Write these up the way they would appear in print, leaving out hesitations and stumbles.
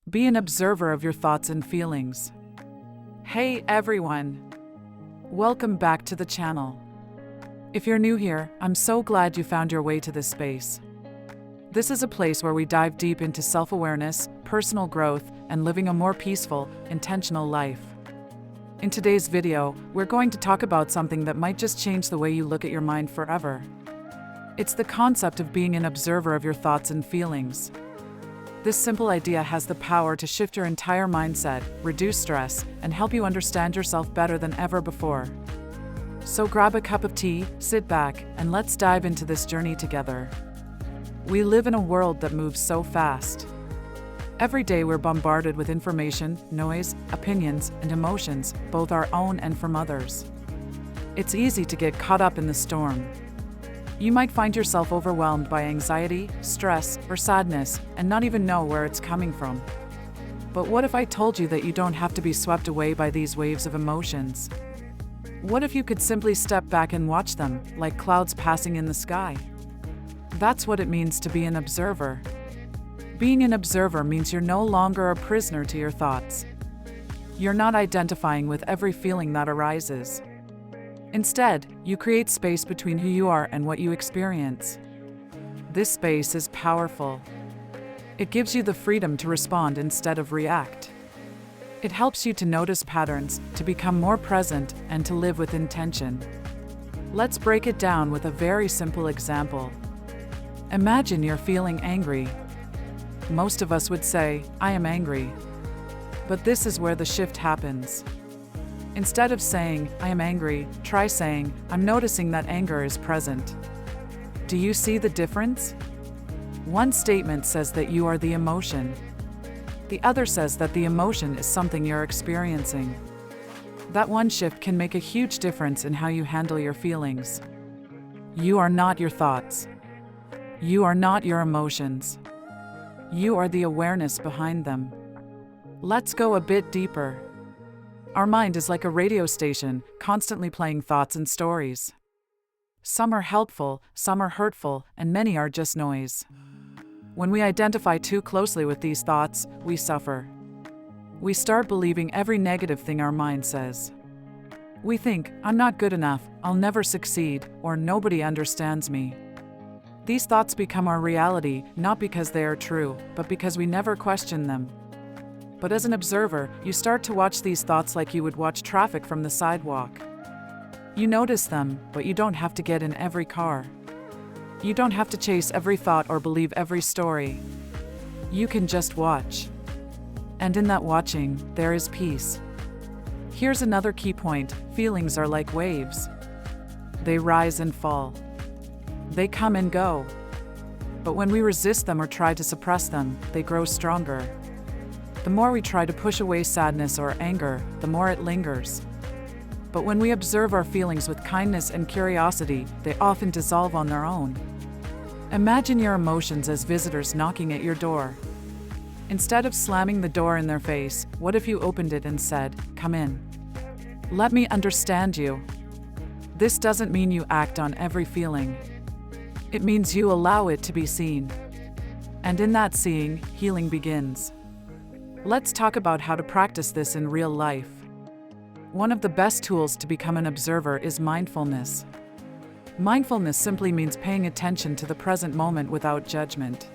Be an observer of your thoughts and feelings. Hey everyone! Welcome back to the channel. If you're new here, I'm so glad you found your way to this space. This is a place where we dive deep into self-awareness, personal growth, and living a more peaceful, intentional life. In today's video, we're going to talk about something that might just change the way you look at your mind forever. It's the concept of being an observer of your thoughts and feelings. This simple idea has the power to shift your entire mindset, reduce stress, and help you understand yourself better than ever before. So grab a cup of tea, sit back, and let's dive into this journey together. We live in a world that moves so fast. Every day we're bombarded with information, noise, opinions, and emotions, both our own and from others. It's easy to get caught up in the storm. You might find yourself overwhelmed by anxiety, stress, or sadness, and not even know where it's coming from. But what if I told you that you don't have to be swept away by these waves of emotions? What if you could simply step back and watch them, like clouds passing in the sky? That's what it means to be an observer. Being an observer means you're no longer a prisoner to your thoughts. You're not identifying with every feeling that arises. Instead, you create space between who you are and what you experience. This space is powerful. It gives you the freedom to respond instead of react. It helps you to notice patterns, to become more present, and to live with intention. Let's break it down with a very simple example. Imagine you're feeling angry. Most of us would say, "I am angry." But this is where the shift happens. Instead of saying, "I am angry," try saying, "I'm noticing that anger is present." Do you see the difference? One statement says that you are the emotion. The other says that the emotion is something you're experiencing. That one shift can make a huge difference in how you handle your feelings. You are not your thoughts. You are not your emotions. You are the awareness behind them. Let's go a bit deeper. Our mind is like a radio station, constantly playing thoughts and stories. Some are helpful, some are hurtful, and many are just noise. When we identify too closely with these thoughts, we suffer. We start believing every negative thing our mind says. We think, "I'm not good enough, I'll never succeed," or "nobody understands me." These thoughts become our reality, not because they are true, but because we never question them. But as an observer, you start to watch these thoughts like you would watch traffic from the sidewalk. You notice them, but you don't have to get in every car. You don't have to chase every thought or believe every story. You can just watch. And in that watching, there is peace. Here's another key point: feelings are like waves. They rise and fall. They come and go. But when we resist them or try to suppress them, they grow stronger. The more we try to push away sadness or anger, the more it lingers. But when we observe our feelings with kindness and curiosity, they often dissolve on their own. Imagine your emotions as visitors knocking at your door. Instead of slamming the door in their face, what if you opened it and said, "Come in. Let me understand you." This doesn't mean you act on every feeling. It means you allow it to be seen. And in that seeing, healing begins. Let's talk about how to practice this in real life. One of the best tools to become an observer is mindfulness. Mindfulness simply means paying attention to the present moment without judgment.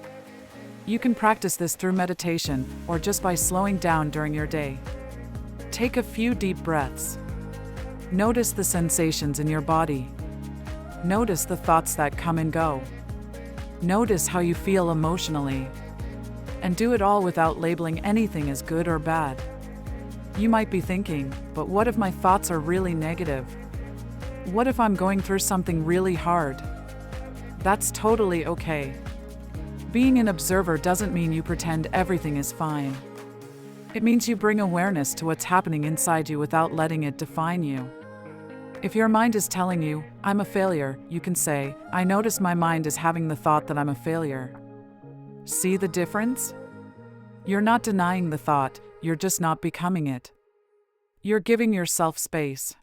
You can practice this through meditation or just by slowing down during your day. Take a few deep breaths. Notice the sensations in your body. Notice the thoughts that come and go. Notice how you feel emotionally. And do it all without labeling anything as good or bad. You might be thinking, "But what if my thoughts are really negative? What if I'm going through something really hard?" That's totally okay. Being an observer doesn't mean you pretend everything is fine. It means you bring awareness to what's happening inside you without letting it define you. If your mind is telling you, "I'm a failure," you can say, "I notice my mind is having the thought that I'm a failure." See the difference? You're not denying the thought, you're just not becoming it. You're giving yourself space.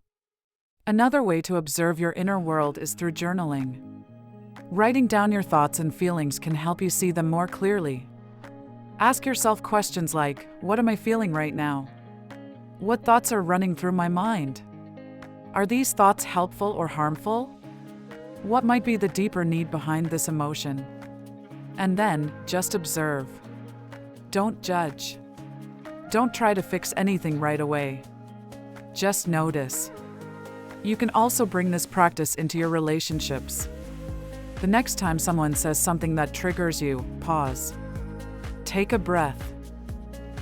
Another way to observe your inner world is through journaling. Writing down your thoughts and feelings can help you see them more clearly. Ask yourself questions like, what am I feeling right now? What thoughts are running through my mind? Are these thoughts helpful or harmful? What might be the deeper need behind this emotion? And then, just observe. Don't judge. Don't try to fix anything right away. Just notice. You can also bring this practice into your relationships. The next time someone says something that triggers you, pause. Take a breath.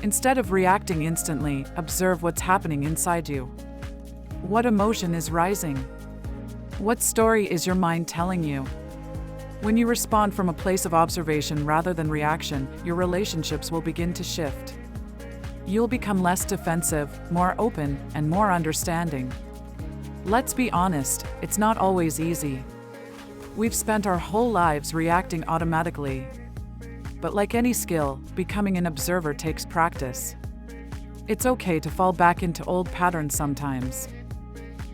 Instead of reacting instantly, observe what's happening inside you. What emotion is rising? What story is your mind telling you? When you respond from a place of observation rather than reaction, your relationships will begin to shift. You'll become less defensive, more open, and more understanding. Let's be honest, it's not always easy. We've spent our whole lives reacting automatically. But like any skill, becoming an observer takes practice. It's okay to fall back into old patterns sometimes.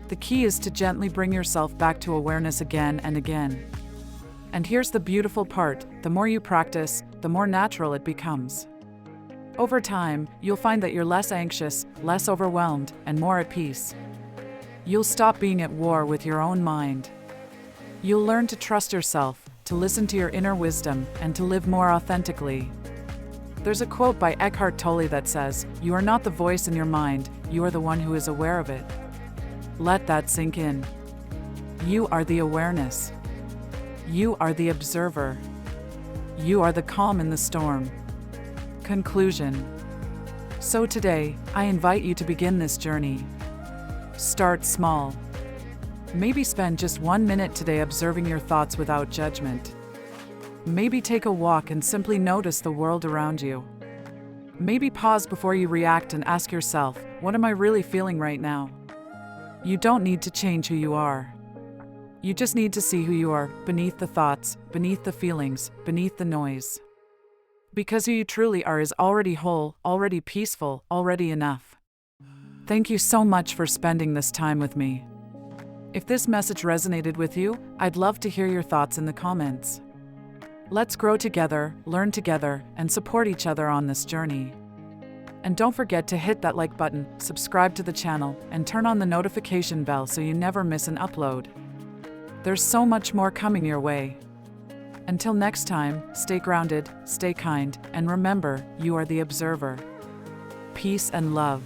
The key is to gently bring yourself back to awareness again and again. And here's the beautiful part, the more you practice, the more natural it becomes. Over time, you'll find that you're less anxious, less overwhelmed, and more at peace. You'll stop being at war with your own mind. You'll learn to trust yourself, to listen to your inner wisdom, and to live more authentically. There's a quote by Eckhart Tolle that says, "You are not the voice in your mind, you are the one who is aware of it." Let that sink in. You are the awareness. You are the observer. You are the calm in the storm. Conclusion. So today, I invite you to begin this journey. Start small. Maybe spend just 1 minute today observing your thoughts without judgment. Maybe take a walk and simply notice the world around you. Maybe pause before you react and ask yourself, what am I really feeling right now? You don't need to change who you are. You just need to see who you are, beneath the thoughts, beneath the feelings, beneath the noise. Because who you truly are is already whole, already peaceful, already enough. Thank you so much for spending this time with me. If this message resonated with you, I'd love to hear your thoughts in the comments. Let's grow together, learn together, and support each other on this journey. And don't forget to hit that like button, subscribe to the channel, and turn on the notification bell so you never miss an upload. There's so much more coming your way. Until next time, stay grounded, stay kind, and remember, you are the observer. Peace and love.